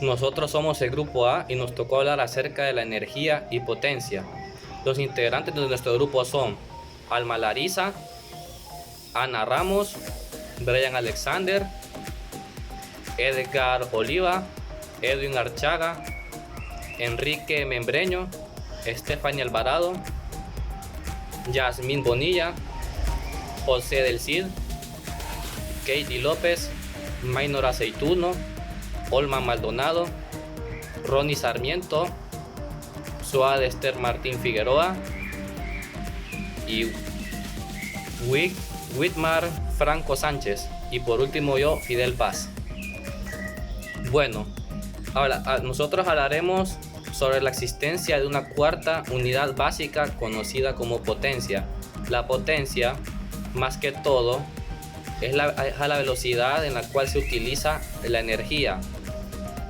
Nosotros somos el grupo A y nos tocó hablar acerca de la energía y potencia. Los integrantes de nuestro grupo son Alma Larisa, Ana Ramos, Brian Alexander, Edgar Oliva, Edwin Archaga, Enrique Membreño, Stephanie Alvarado, Yasmín Bonilla, José del Cid, Katie López, Maynor Aceituno, Olma Maldonado, Ronnie Sarmiento, Suad Esther Martín Figueroa y Whitmar Franco Sánchez. Y por último yo, Fidel Paz. Bueno, ahora nosotros hablaremos sobre la existencia de una cuarta unidad básica conocida como potencia. La potencia, más que todo, es la velocidad en la cual se utiliza la energía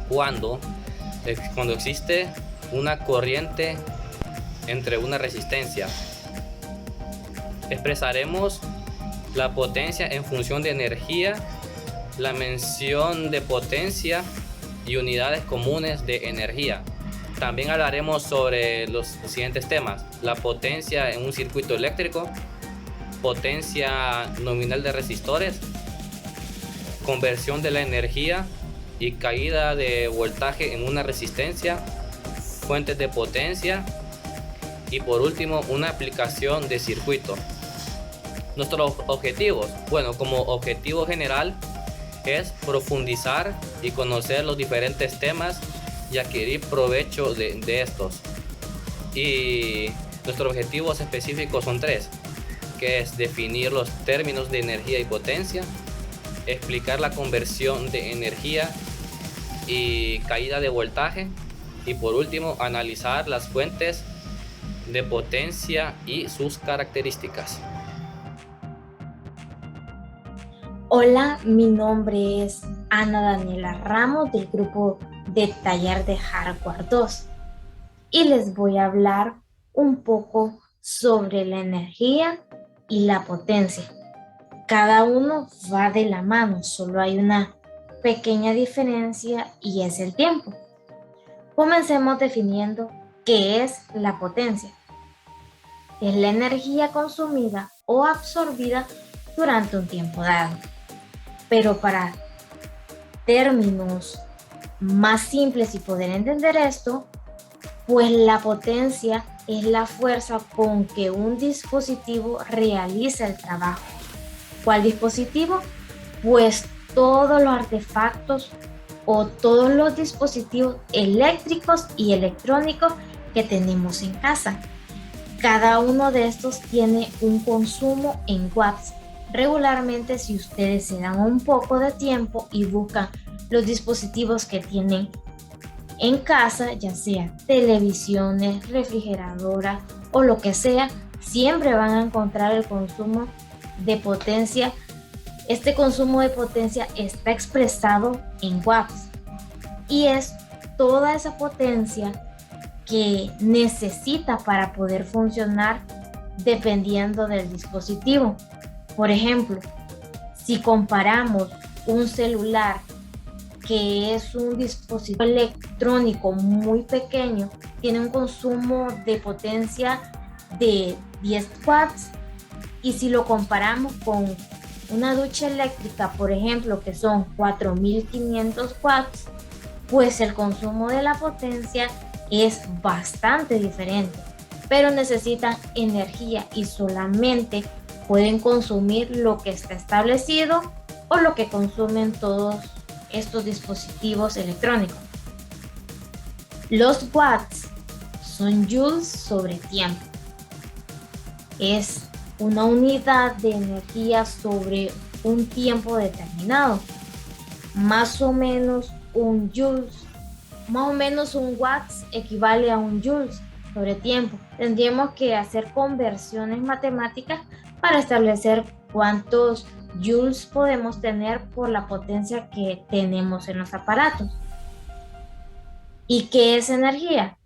cuando existe una corriente entre una resistencia. Expresaremos la potencia en función de energía, la mención de potencia y unidades comunes de energía. También hablaremos sobre los siguientes temas: la potencia en un circuito eléctrico, potencia nominal de resistores, conversión de la energía y caída de voltaje en una resistencia, fuentes de potencia y por último una aplicación de circuito. Nuestros objetivos, bueno, como objetivo general es profundizar y conocer los diferentes temas y adquirir provecho de estos. Y nuestros objetivos específicos son tres, que es definir los términos de energía y potencia, explicar la conversión de energía y caída de voltaje y por último analizar las fuentes de potencia y sus características. Hola, mi nombre es Ana Daniela Ramos del grupo de Taller de Hardware 2 y les voy a hablar un poco sobre la energía y la potencia. Cada uno va de la mano, solo hay una pequeña diferencia y es el tiempo. Comencemos definiendo qué es la potencia. Es la energía consumida o absorbida durante un tiempo dado. Pero para términos más simples y poder entender esto, pues la potencia es la fuerza con que un dispositivo realiza el trabajo. ¿Cuál dispositivo? Pues todos los artefactos o todos los dispositivos eléctricos y electrónicos que tenemos en casa. Cada uno de estos tiene un consumo en watts. Regularmente, si ustedes se dan un poco de tiempo y buscan los dispositivos que tienen en casa, ya sea televisiones, refrigeradoras o lo que sea, siempre van a encontrar el consumo de potencia. Este consumo de potencia está expresado en watts y es toda esa potencia que necesita para poder funcionar dependiendo del dispositivo. Por ejemplo, si comparamos un celular que es un dispositivo electrónico muy pequeño, tiene un consumo de potencia de 10 watts, y si lo comparamos con una ducha eléctrica, por ejemplo, que son 4500 watts, pues el consumo de la potencia es bastante diferente, pero necesitan energía y solamente pueden consumir lo que está establecido o lo que consumen todos estos dispositivos electrónicos. Los watts son joules sobre tiempo. Es una unidad de energía sobre un tiempo determinado. Más o menos un watts equivale a un joules sobre tiempo. Tendríamos que hacer conversiones matemáticas para establecer cuántos joules podemos tener por la potencia que tenemos en los aparatos. ¿Y qué es energía?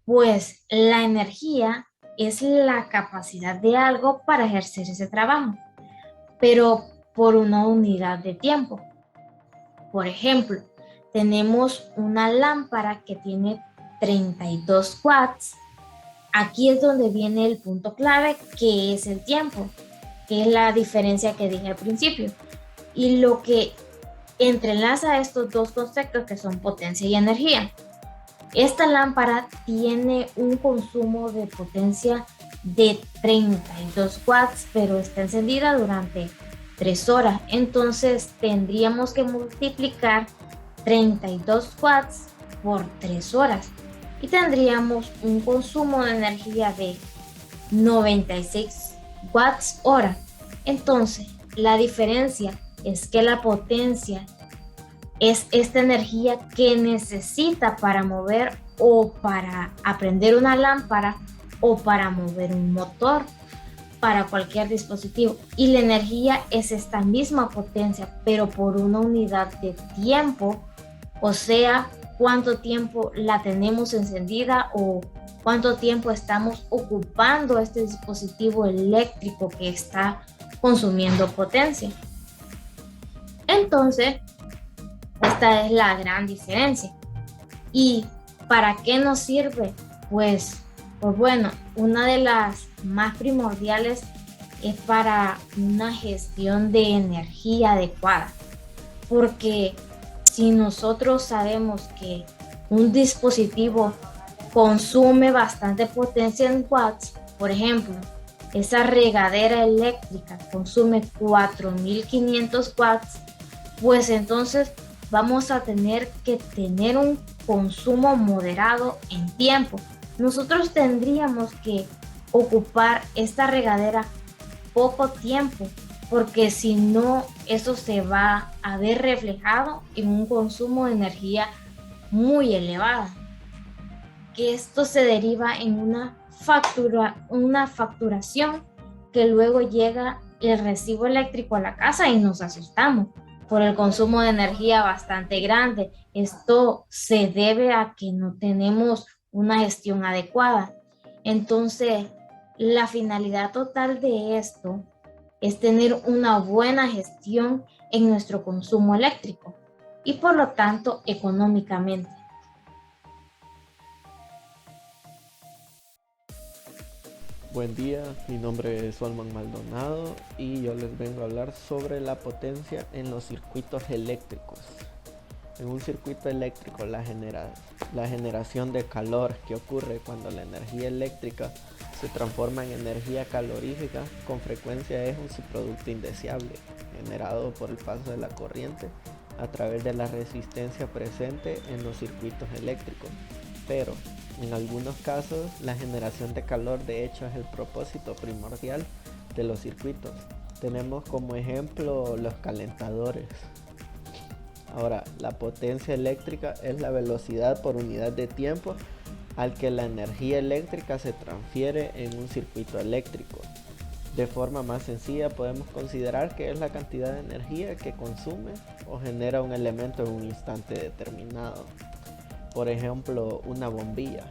Pues la energía es la capacidad de algo para ejercer ese trabajo, pero por una unidad de tiempo. Por ejemplo, tenemos una lámpara que tiene 32 watts. Aquí es donde viene el punto clave, que es el tiempo, que es la diferencia que dije al principio. Y lo que entrelaza estos dos conceptos, que son potencia y energía. Esta lámpara tiene un consumo de potencia de 32 watts, pero está encendida durante 3 horas. Entonces tendríamos que multiplicar 32 watts por 3 horas y tendríamos un consumo de energía de 96 watts hora. Entonces, la diferencia es que la potencia es esta energía que necesita para mover o para aprender una lámpara o para mover un motor para cualquier dispositivo. Y la energía es esta misma potencia, pero por una unidad de tiempo, o sea, cuánto tiempo la tenemos encendida o cuánto tiempo estamos ocupando este dispositivo eléctrico que está consumiendo potencia. Entonces, esta es la gran diferencia. ¿Y para qué nos sirve? Pues bueno, una de las más primordiales es para una gestión de energía adecuada. Porque si nosotros sabemos que un dispositivo consume bastante potencia en watts, por ejemplo, esa regadera eléctrica consume 4500 watts, pues entonces vamos a tener que tener un consumo moderado en tiempo. Nosotros tendríamos que ocupar esta regadera poco tiempo, porque si no, eso se va a ver reflejado en un consumo de energía muy elevada, que esto se deriva en una facturación que luego llega el recibo eléctrico a la casa y nos asustamos por el consumo de energía bastante grande. Esto se debe a que no tenemos una gestión adecuada. Entonces, la finalidad total de esto es tener una buena gestión en nuestro consumo eléctrico y por lo tanto económicamente. Buen día, mi nombre es Solman Maldonado y yo les vengo a hablar sobre la potencia en los circuitos eléctricos. En un circuito eléctrico, la generación de calor que ocurre cuando la energía eléctrica se transforma en energía calorífica con frecuencia es un subproducto indeseable generado por el paso de la corriente a través de la resistencia presente en los circuitos eléctricos. Pero en algunos casos, la generación de calor de hecho es el propósito primordial de los circuitos. Tenemos como ejemplo los calentadores. Ahora, la potencia eléctrica es la velocidad por unidad de tiempo al que la energía eléctrica se transfiere en un circuito eléctrico. De forma más sencilla podemos considerar que es la cantidad de energía que consume o genera un elemento en un instante determinado. Por ejemplo, una bombilla.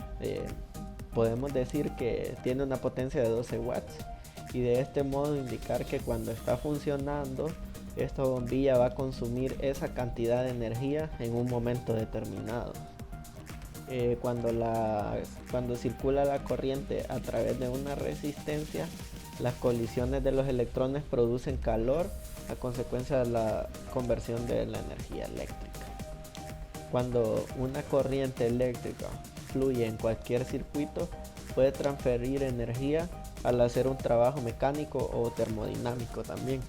Podemos decir que tiene una potencia de 12 watts y de este modo indicar que cuando está funcionando, esta bombilla va a consumir esa cantidad de energía en un momento determinado. Cuando circula la corriente a través de una resistencia, las colisiones de los electrones producen calor a consecuencia de la conversión de la energía eléctrica. Cuando una corriente eléctrica fluye en cualquier circuito, puede transferir energía al hacer un trabajo mecánico o termodinámico también.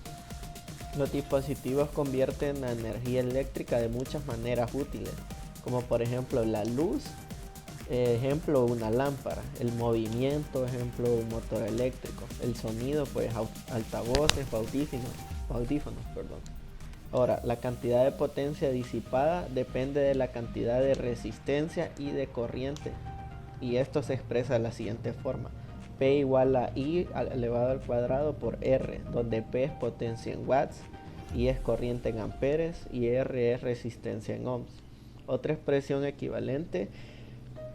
Los dispositivos convierten la energía eléctrica de muchas maneras útiles, como por ejemplo la luz, ejemplo una lámpara, el movimiento, ejemplo un motor eléctrico, el sonido, pues altavoces, audífonos. Ahora, la cantidad de potencia disipada depende de la cantidad de resistencia y de corriente, y esto se expresa de la siguiente forma: P igual a I elevado al cuadrado por R, donde P es potencia en watts, I es corriente en amperes y R es resistencia en ohms. Otra expresión equivalente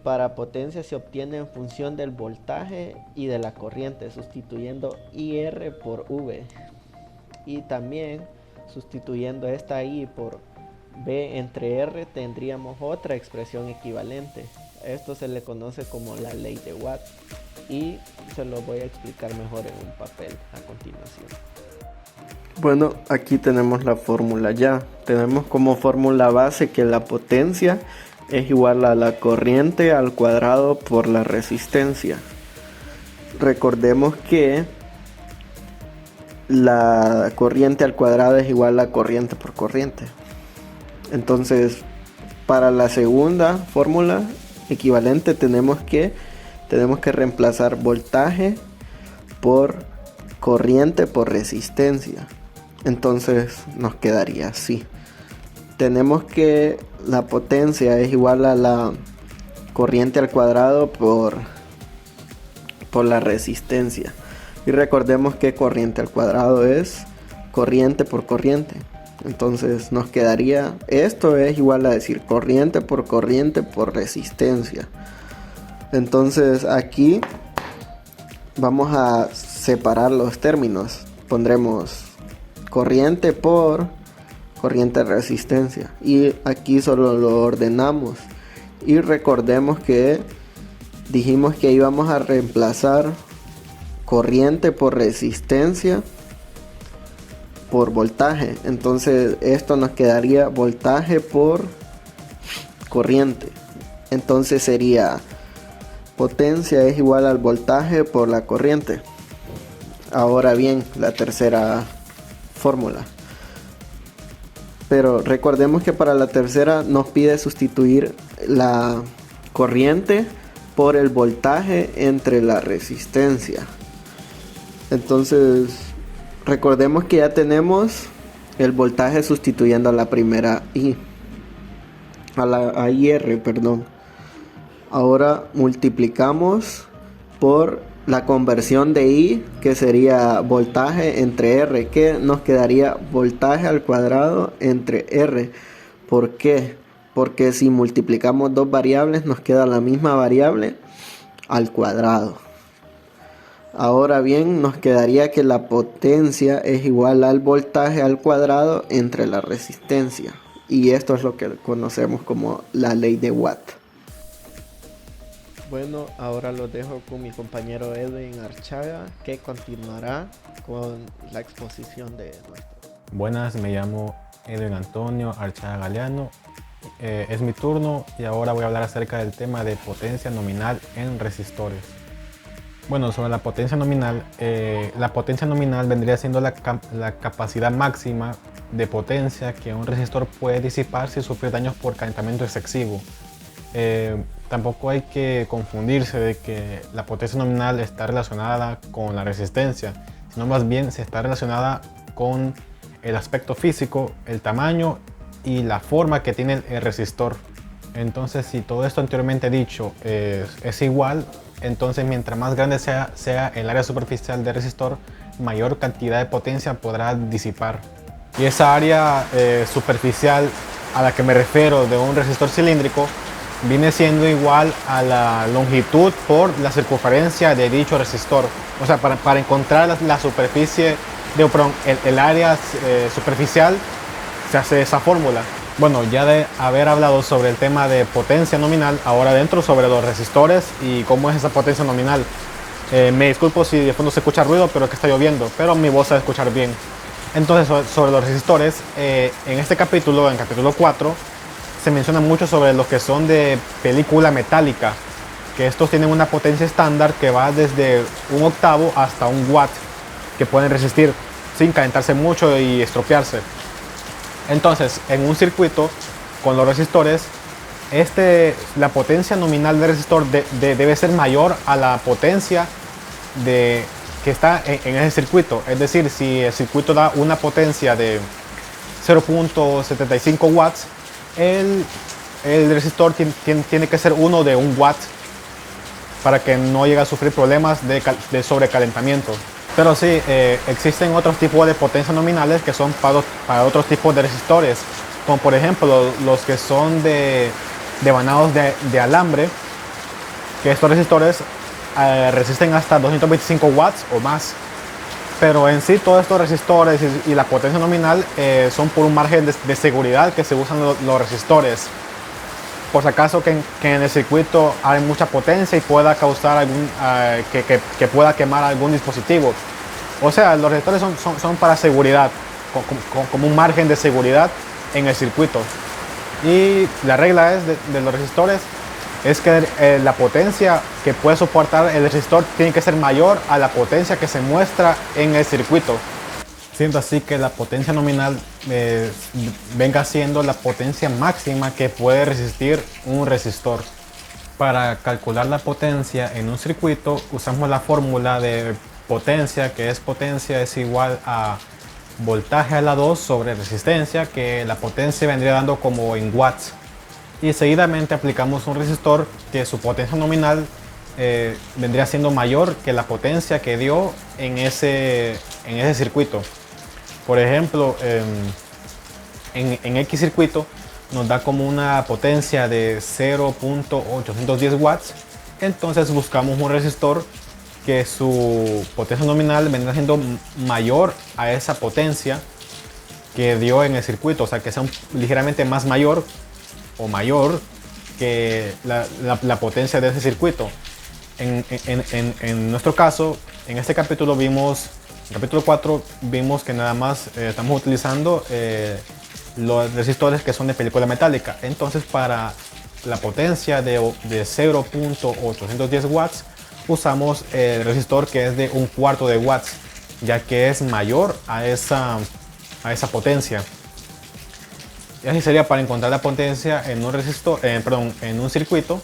para potencia se obtiene en función del voltaje y de la corriente, sustituyendo IR por V, y también sustituyendo esta I por B entre R tendríamos otra expresión equivalente. Esto se le conoce como la ley de Watt y se lo voy a explicar mejor en un papel a continuación. Bueno, aquí tenemos la fórmula ya. Tenemos como fórmula base que la potencia es igual a la corriente al cuadrado por la resistencia. Recordemos que la corriente al cuadrado es igual a corriente por corriente. Entonces, para la segunda fórmula equivalente tenemos que reemplazar voltaje por corriente por resistencia. Entonces nos quedaría así. Tenemos que la potencia es igual a la corriente al cuadrado por la resistencia. Y recordemos que corriente al cuadrado es corriente por corriente. Entonces nos quedaría, esto es igual a decir corriente por resistencia. Entonces aquí vamos a separar los términos. Pondremos corriente por corriente resistencia. Y aquí solo lo ordenamos. Y recordemos que dijimos que íbamos a reemplazar corriente por resistencia por voltaje. Entonces esto nos quedaría voltaje por corriente. Entonces sería potencia es igual al voltaje por la corriente. Ahora bien, la tercera fórmula. Pero recordemos que para la tercera nos pide sustituir la corriente por el voltaje entre la resistencia. Entonces recordemos que ya tenemos el voltaje sustituyendo a la primera I, a IR, perdón. Ahora multiplicamos por la conversión de I, que sería voltaje entre R, que nos quedaría voltaje al cuadrado entre R. ¿Por qué? Porque si multiplicamos dos variables nos queda la misma variable al cuadrado. Ahora bien, nos quedaría que la potencia es igual al voltaje al cuadrado entre la resistencia. Y esto es lo que conocemos como la ley de Watt. Bueno, ahora lo dejo con mi compañero Edwin Archaga, que continuará con la exposición de nuestro. Buenas, me llamo Edwin Antonio Archaga Galeano. Es mi turno y ahora voy a hablar acerca del tema de potencia nominal en resistores. Bueno, sobre la potencia nominal vendría siendo la capacidad máxima de potencia que un resistor puede disipar sin sufrir daños por calentamiento excesivo. Tampoco hay que confundirse de que la potencia nominal está relacionada con la resistencia, sino más bien se está relacionada con el aspecto físico, el tamaño y la forma que tiene el resistor. Entonces, si todo esto anteriormente dicho es igual, entonces mientras más grande sea el área superficial del resistor, mayor cantidad de potencia podrá disipar. Y esa área superficial a la que me refiero de un resistor cilíndrico viene siendo igual a la longitud por la circunferencia de dicho resistor. O sea, para encontrar la superficie, el área superficial, se hace esa fórmula. Bueno, ya de haber hablado sobre el tema de potencia nominal, ahora dentro sobre los resistores y cómo es esa potencia nominal. Me disculpo si de fondo se escucha ruido, pero es que está lloviendo, pero mi voz se va a escuchar bien. Entonces, sobre los resistores, en este capítulo, en capítulo 4, se menciona mucho sobre los que son de película metálica, que estos tienen una potencia estándar que va desde 1/8 hasta 1 watt, que pueden resistir sin calentarse mucho y estropearse. Entonces, en un circuito con los resistores, la potencia nominal del resistor debe ser mayor a la potencia que está en ese circuito. Es decir, si el circuito da una potencia de 0.75 watts, el resistor tiene que ser uno de 1 watt para que no llegue a sufrir problemas de sobrecalentamiento. Pero sí, existen otros tipos de potencias nominales que son para otros tipos de resistores, como por ejemplo los que son de vanados de alambre, que estos resistores resisten hasta 225 watts o más. Pero en sí todos estos resistores y la potencia nominal son por un margen de seguridad que se usan los resistores. Por si acaso que en el circuito hay mucha potencia y pueda causar que pueda quemar algún dispositivo. O sea, los resistores son para seguridad, como un margen de seguridad en el circuito. Y la regla es de los resistores es que la potencia que puede soportar el resistor tiene que ser mayor a la potencia que se muestra en el circuito. Siendo así que la potencia nominal venga siendo la potencia máxima que puede resistir un resistor. Para calcular la potencia en un circuito usamos la fórmula de potencia, que es potencia es igual a voltaje a la 2 sobre resistencia, que la potencia vendría dando como en watts. Y seguidamente aplicamos un resistor que su potencia nominal vendría siendo mayor que la potencia que dio en ese circuito. Por ejemplo, en X circuito nos da como una potencia de 0.810 watts. Entonces buscamos un resistor que su potencia nominal vendrá siendo mayor a esa potencia que dio en el circuito, o sea que sea ligeramente más mayor o mayor que la potencia de ese circuito. En nuestro caso, en este capítulo vimos, en capítulo 4, vimos que nada más estamos utilizando los resistores que son de película metálica. Entonces para la potencia de 0.810 watts usamos el resistor que es de 1/4 de watts, ya que es mayor a esa potencia. Y así sería para encontrar la potencia en un resistor, en un circuito,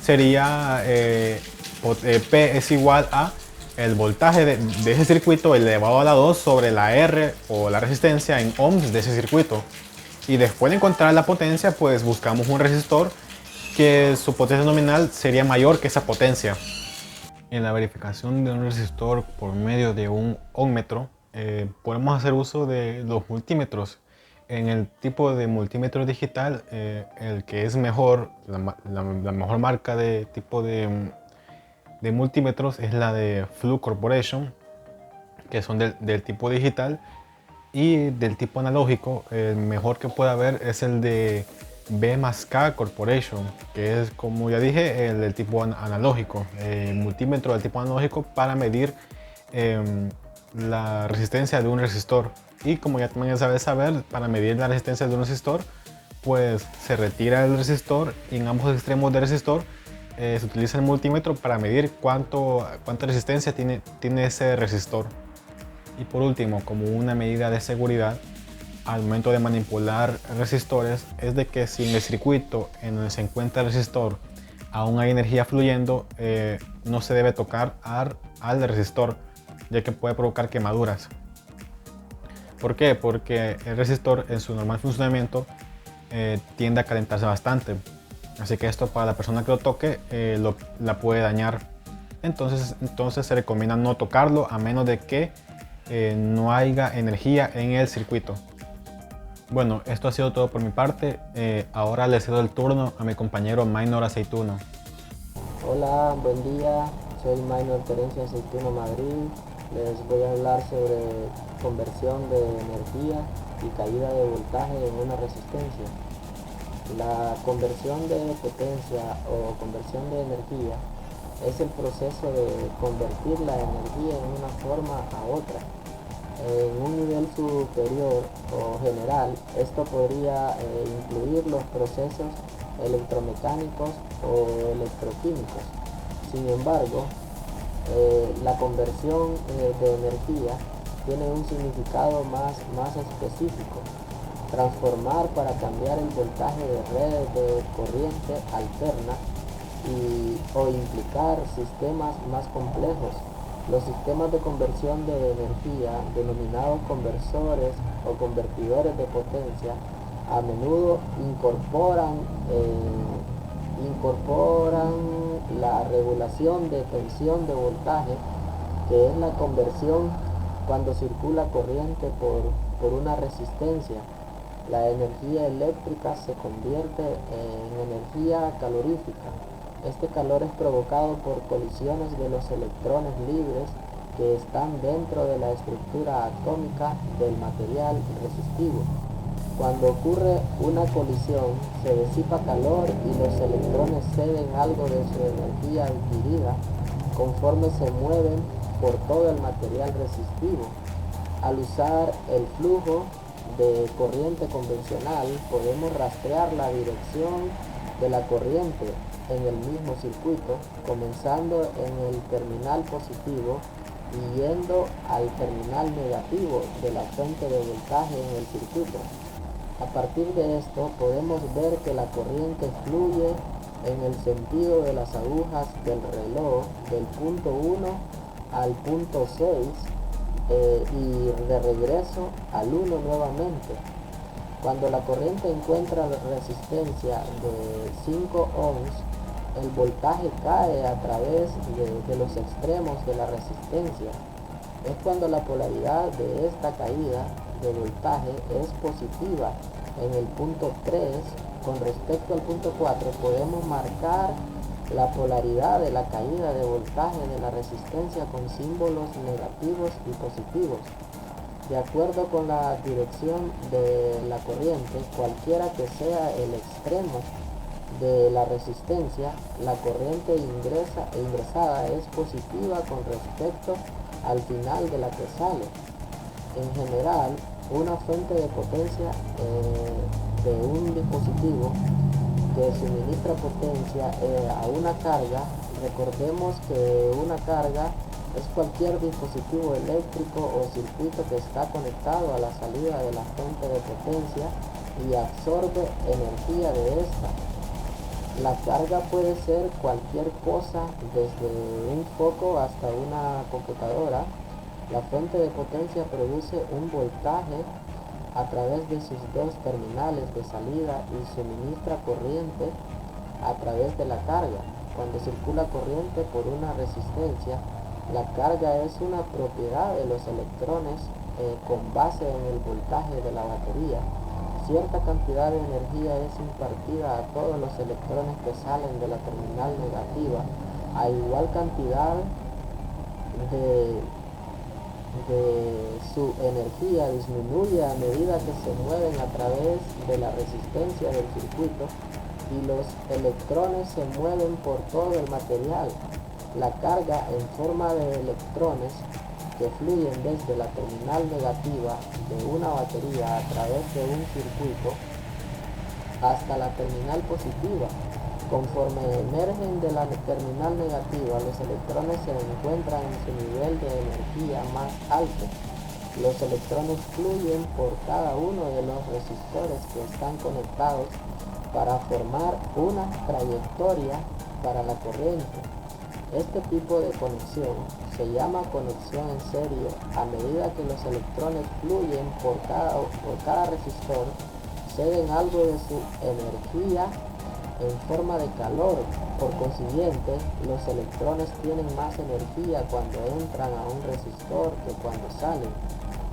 sería P es igual a el voltaje de ese circuito elevado a la 2 sobre la R o la resistencia en ohms de ese circuito. Y después de encontrar la potencia, pues buscamos un resistor que su potencia nominal sería mayor que esa potencia. En la verificación de un resistor por medio de un ohmmetro, podemos hacer uso de los multímetros. En el tipo de multímetro digital, el que es mejor, la mejor marca de tipo de multímetros es la de Fluke Corporation, que son del tipo digital. Y del tipo analógico, el mejor que puede haber es el de B+K Corporation, que es, como ya dije, el del tipo analógico, multímetro del tipo analógico para medir la resistencia de un resistor. Y como ya también sabes saber, para medir la resistencia de un resistor, pues se retira el resistor y en ambos extremos del resistor se utiliza el multímetro para medir cuánta resistencia tiene ese resistor. Y por último, como una medida de seguridad al momento de manipular resistores, es de que si en el circuito en donde se encuentra el resistor aún hay energía fluyendo, no se debe tocar al resistor, ya que puede provocar quemaduras. ¿Por qué? Porque el resistor en su normal funcionamiento tiende a calentarse bastante, así que esto para la persona que lo toque la puede dañar. Entonces se recomienda no tocarlo a menos de que no haya energía en el circuito. Bueno, esto ha sido todo por mi parte. Ahora le cedo el turno a mi compañero Minor Aceituno. Hola, buen día. Soy Minor Terencio Aceituno Madrid. Les voy a hablar sobre conversión de energía y caída de voltaje en una resistencia. La conversión de potencia o conversión de energía es el proceso de convertir la energía en una forma a otra. En un nivel superior o general, esto podría incluir los procesos electromecánicos o electroquímicos. Sin embargo, la conversión de energía tiene un significado más específico: transformar para cambiar el voltaje de redes de corriente alterna o implicar sistemas más complejos. Los sistemas de conversión de energía, denominados conversores o convertidores de potencia, a menudo incorporan la regulación de tensión de voltaje, que es la conversión cuando circula corriente por una resistencia. La energía eléctrica se convierte en energía calorífica. Este calor es provocado por colisiones de los electrones libres que están dentro de la estructura atómica del material resistivo. Cuando ocurre una colisión, se disipa calor y los electrones ceden algo de su energía adquirida conforme se mueven por todo el material resistivo. Al usar el flujo de corriente convencional, podemos rastrear la dirección de la corriente en el mismo circuito, comenzando en el terminal positivo y yendo al terminal negativo de la fuente de voltaje en el circuito. A partir de esto podemos ver que la corriente fluye en el sentido de las agujas del reloj del punto 1 al punto 6 y de regreso al 1 nuevamente. Cuando la corriente encuentra resistencia de 5 ohms, el voltaje cae a través de los extremos de la resistencia. Es cuando la polaridad de esta caída de voltaje es positiva en el punto 3. Con respecto al punto 4 podemos marcar la polaridad de la caída de voltaje de la resistencia con símbolos negativos y positivos. De acuerdo con la dirección de la corriente, cualquiera que sea el extremo de la resistencia, la corriente ingresada es positiva con respecto al final de la que sale. En general, una fuente de potencia de un dispositivo que suministra potencia a una carga, recordemos que una carga es cualquier dispositivo eléctrico o circuito que está conectado a la salida de la fuente de potencia y absorbe energía de esta. La carga puede ser cualquier cosa, desde un foco hasta una computadora. La fuente de potencia produce un voltaje a través de sus dos terminales de salida y suministra corriente a través de la carga. Cuando circula corriente por una resistencia, la carga es una propiedad de los electrones con base en el voltaje de la batería. Cierta cantidad de energía es impartida a todos los electrones que salen de la terminal negativa. A igual cantidad de su energía disminuye a medida que se mueven a través de la resistencia del circuito y los electrones se mueven por todo el material. La carga en forma de electrones que fluyen desde la terminal negativa de una batería a través de un circuito hasta la terminal positiva. Conforme emergen de la terminal negativa, los electrones se encuentran en su nivel de energía más alto. Los electrones fluyen por cada uno de los resistores que están conectados para formar una trayectoria para la corriente. Este tipo de conexión se llama conexión en serie. A medida que los electrones fluyen por cada resistor, ceden algo de su energía en forma de calor. Por consiguiente, los electrones tienen más energía cuando entran a un resistor que cuando salen.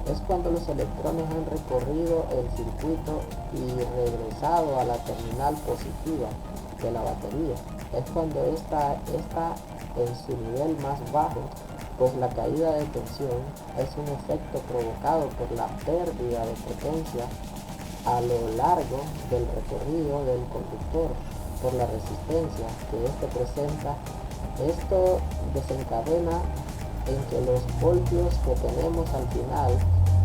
Es cuando los electrones han recorrido el circuito y regresado a la terminal positiva de la batería. Es cuando está en su nivel más bajo, pues la caída de tensión es un efecto provocado por la pérdida de potencia a lo largo del recorrido del conductor por la resistencia que éste presenta. Esto desencadena en que los voltios que tenemos al final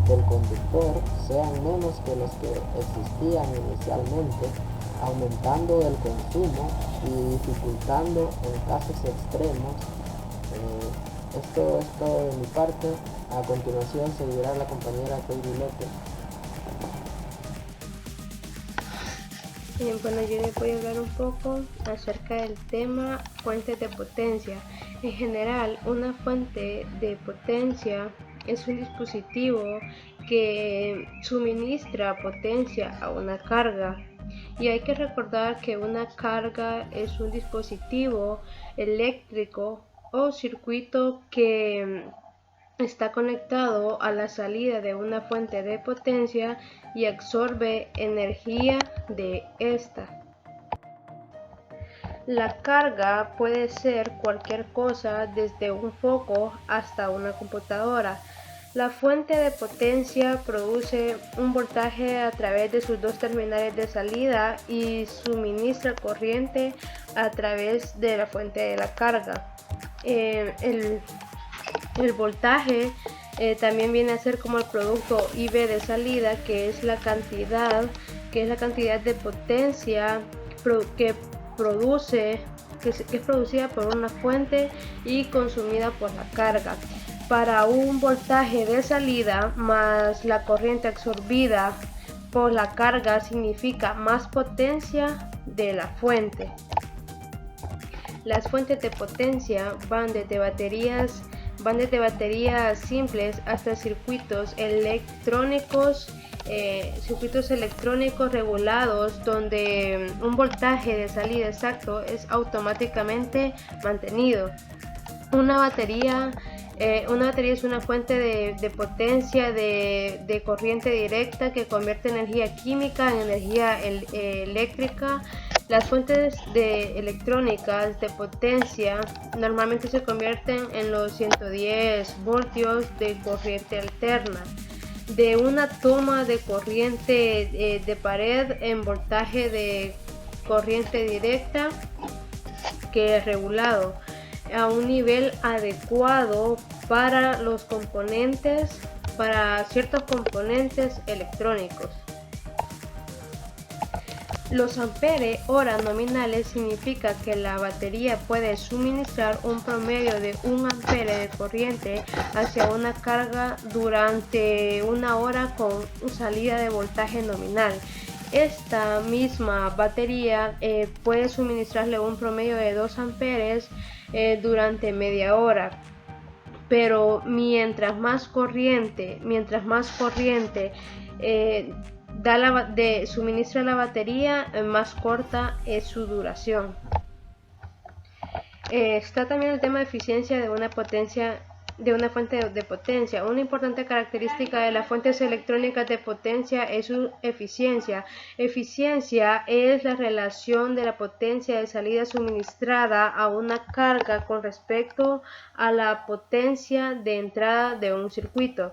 del conductor sean menos que los que existían inicialmente, aumentando el consumo y dificultando en casos extremos. Esto es todo de mi parte. A continuación seguirá la compañera Katie López. Bueno, yo les voy a hablar un poco acerca del tema fuentes de potencia. En general, una fuente de potencia es un dispositivo que suministra potencia a una carga. Y hay que recordar que una carga es un dispositivo eléctrico o circuito que está conectado a la salida de una fuente de potencia y absorbe energía de esta. La carga puede ser cualquier cosa, desde un foco hasta una computadora. La fuente de potencia produce un voltaje a través de sus dos terminales de salida y suministra corriente a través de la fuente de la carga. El voltaje también viene a ser como el producto IB de salida, que es la cantidad de potencia que es producida por una fuente y consumida por la carga. Para un voltaje de salida más la corriente absorbida por la carga significa más potencia de la fuente. Las fuentes de potencia van desde baterías simples hasta circuitos electrónicos regulados, donde un voltaje de salida exacto es automáticamente mantenido. Una batería es una fuente de potencia de corriente directa que convierte energía química en energía eléctrica. Las fuentes electrónicas de potencia normalmente se convierten en los 110 voltios de corriente alterna de una toma de corriente de pared en voltaje de corriente directa que es regulado a un nivel adecuado para ciertos componentes electrónicos. Los ampere hora nominales significa que la batería puede suministrar un promedio de 1 ampere de corriente hacia una carga durante una hora con salida de voltaje nominal. Esta misma batería puede suministrarle un promedio de 2 amperes durante media hora. Pero mientras más corriente suministra la batería, más corta es su duración. Está también el tema de eficiencia de una fuente de potencia. Una importante característica de las fuentes electrónicas de potencia es su eficiencia. Eficiencia es la relación de la potencia de salida suministrada a una carga con respecto a la potencia de entrada de un circuito.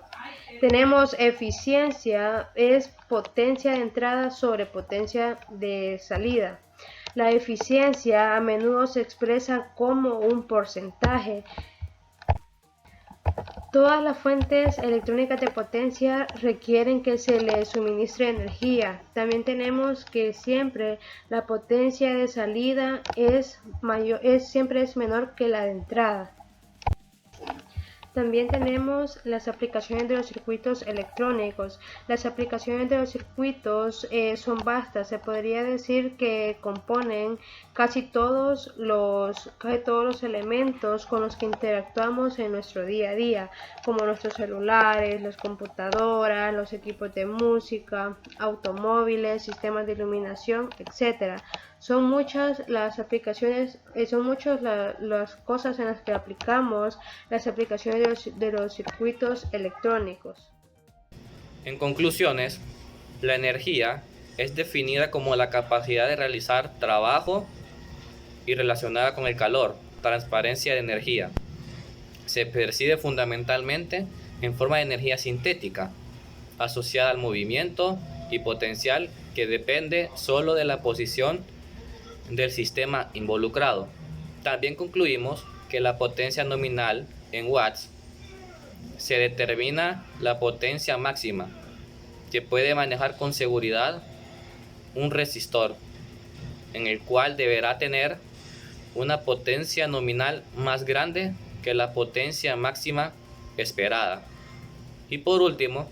Tenemos eficiencia es potencia de entrada sobre potencia de salida. La eficiencia a menudo se expresa como un porcentaje. Todas las fuentes electrónicas de potencia requieren que se les suministre energía. También tenemos que siempre la potencia de salida siempre es menor que la de entrada. También tenemos las aplicaciones de los circuitos electrónicos. Las aplicaciones de los circuitos son vastas. Se podría decir que componen casi todos los elementos con los que interactuamos en nuestro día a día, como nuestros celulares, las computadoras, los equipos de música, automóviles, sistemas de iluminación, etc. Son muchas las aplicaciones, las cosas en las que aplicamos las aplicaciones de los circuitos electrónicos. En conclusiones, la energía es definida como la capacidad de realizar trabajo y relacionada con el calor, transparencia de energía. Se percibe fundamentalmente en forma de energía sintética, asociada al movimiento y potencial que depende solo de la posición del sistema involucrado. También concluimos que la potencia nominal en watts se determina la potencia máxima que puede manejar con seguridad un resistor, en el cual deberá tener una potencia nominal más grande que la potencia máxima esperada. Y por último,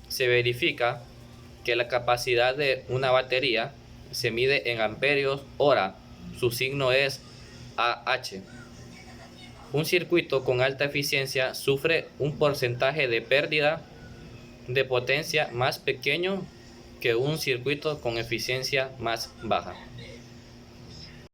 se verifica que la capacidad de una batería se mide en amperios hora. Su signo es AH. Un circuito con alta eficiencia sufre un porcentaje de pérdida de potencia más pequeño que un circuito con eficiencia más baja.